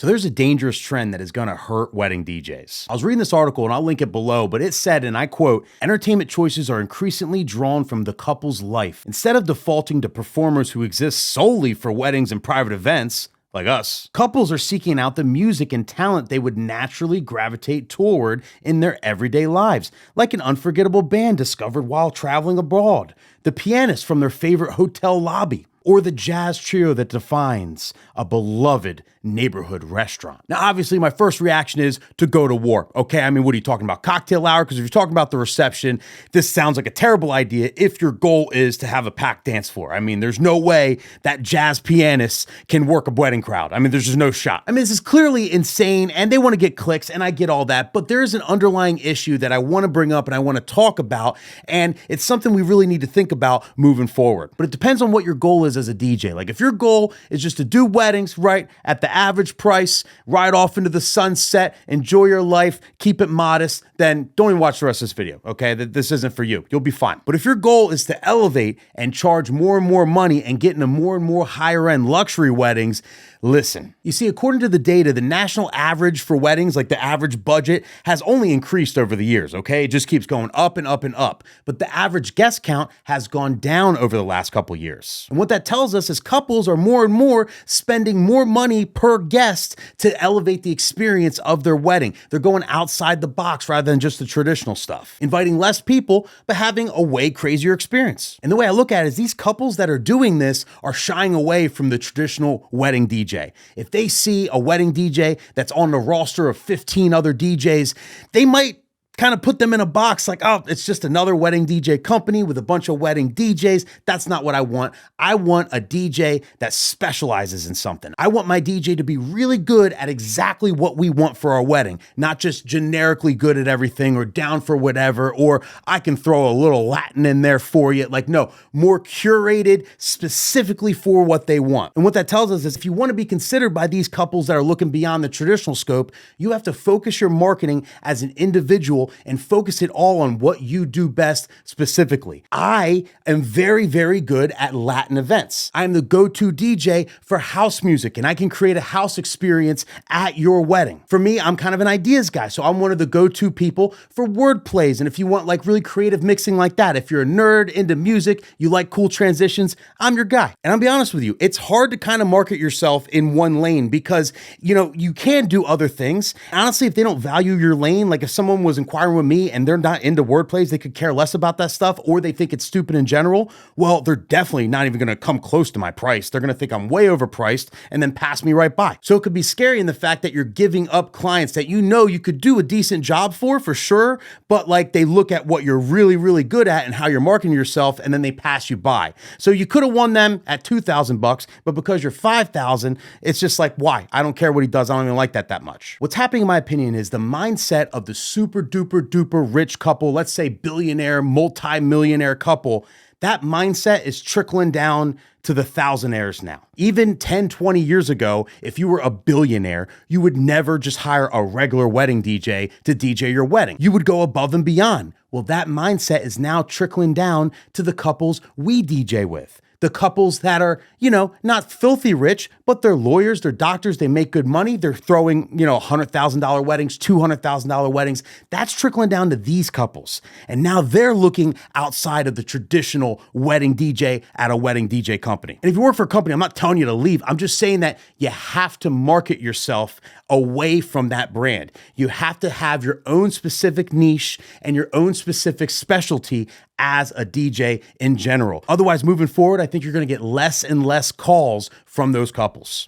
So there's a dangerous trend that is gonna hurt wedding DJs. I was reading this article and I'll link it below, but it said, and I quote, entertainment choices are increasingly drawn from the couple's life. Instead of defaulting to performers who exist solely for weddings and private events, like us, couples are seeking out the music and talent they would naturally gravitate toward in their everyday lives, like an unforgettable band discovered while traveling abroad, the pianist from their favorite hotel lobby, or the jazz trio that defines a beloved neighborhood restaurant. Now, obviously, my first reaction is to go to war, okay? I mean, what are you talking about? Cocktail hour? Because if you're talking about the reception, this sounds like a terrible idea if your goal is to have a packed dance floor. I mean, there's no way that jazz pianist can work a wedding crowd. I mean, there's just no shot. I mean, this is clearly insane, and they want to get clicks, and I get all that, but there is an underlying issue that I want to bring up and I want to talk about, and it's something we really need to think about moving forward. But it depends on what your goal is as a DJ. Like, if your goal is just to do weddings, right, at the average price, ride off into the sunset, enjoy your life, keep it modest, then don't even watch the rest of this video, okay? This isn't for you. You'll be fine. But if your goal is to elevate and charge more and more money and get into more and more higher end luxury weddings, listen. You see, according to the data, the national average for weddings, like the average budget, has only increased over the years, okay? It just keeps going up and up and up. But the average guest count has gone down over the last couple years. And what that tells us is couples are more and more spending more money per guest to elevate the experience of their wedding. They're going outside the box rather than just the traditional stuff. Inviting less people, but having a way crazier experience. And the way I look at it is these couples that are doing this are shying away from the traditional wedding DJ. If they see a wedding DJ that's on the roster of 15 other DJs, they might kind of put them in a box like, oh, it's just another wedding DJ company with a bunch of wedding DJs. That's not what I want. I want a DJ that specializes in something. I want my DJ to be really good at exactly what we want for our wedding, not just generically good at everything or down for whatever, or I can throw a little Latin in there for you. Like, no, more curated specifically for what they want. And what that tells us is if you want to be considered by these couples that are looking beyond the traditional scope, you have to focus your marketing as an individual and focus it all on what you do best specifically. I am very, very good at Latin events. I'm the go-to DJ for house music, and I can create a house experience at your wedding. For me, I'm kind of an ideas guy, so I'm one of the go-to people for word plays. And if you want like really creative mixing like that, if you're a nerd into music, you like cool transitions, I'm your guy. And I'll be honest with you, it's hard to kind of market yourself in one lane because, you know, you can do other things. Honestly, if they don't value your lane, like if someone was inquiring with me and they're not into word plays, they could care less about that stuff, or they think it's stupid in general, well, they're definitely not even gonna come close to my price. They're gonna think I'm way overpriced and then pass me right by. So it could be scary in the fact that you're giving up clients that you know you could do a decent job for sure, but like they look at what you're really, really good at and how you're marketing yourself, and then they pass you by. So you could have won them at $2,000, but because you're $5,000, it's just like, why? I don't care what he does. I don't even like that much. What's happening, in my opinion, is the mindset of the super duper rich couple, let's say billionaire, multi-millionaire couple, that mindset is trickling down to the thousandaires now. Even 10, 20 years ago, if you were a billionaire, you would never just hire a regular wedding DJ to DJ your wedding. You would go above and beyond. Well, that mindset is now trickling down to the couples we DJ with. The couples that are, you know, not filthy rich, but they're lawyers, they're doctors, they make good money, they're throwing, you know, $100,000 weddings, $200,000 weddings. That's trickling down to these couples. And now they're looking outside of the traditional wedding DJ at a wedding DJ company. And if you work for a company, I'm not telling you to leave. I'm just saying that you have to market yourself away from that brand. You have to have your own specific niche and your own specific specialty as a DJ in general. Otherwise, moving forward, I think you're going to get less and less calls from those couples.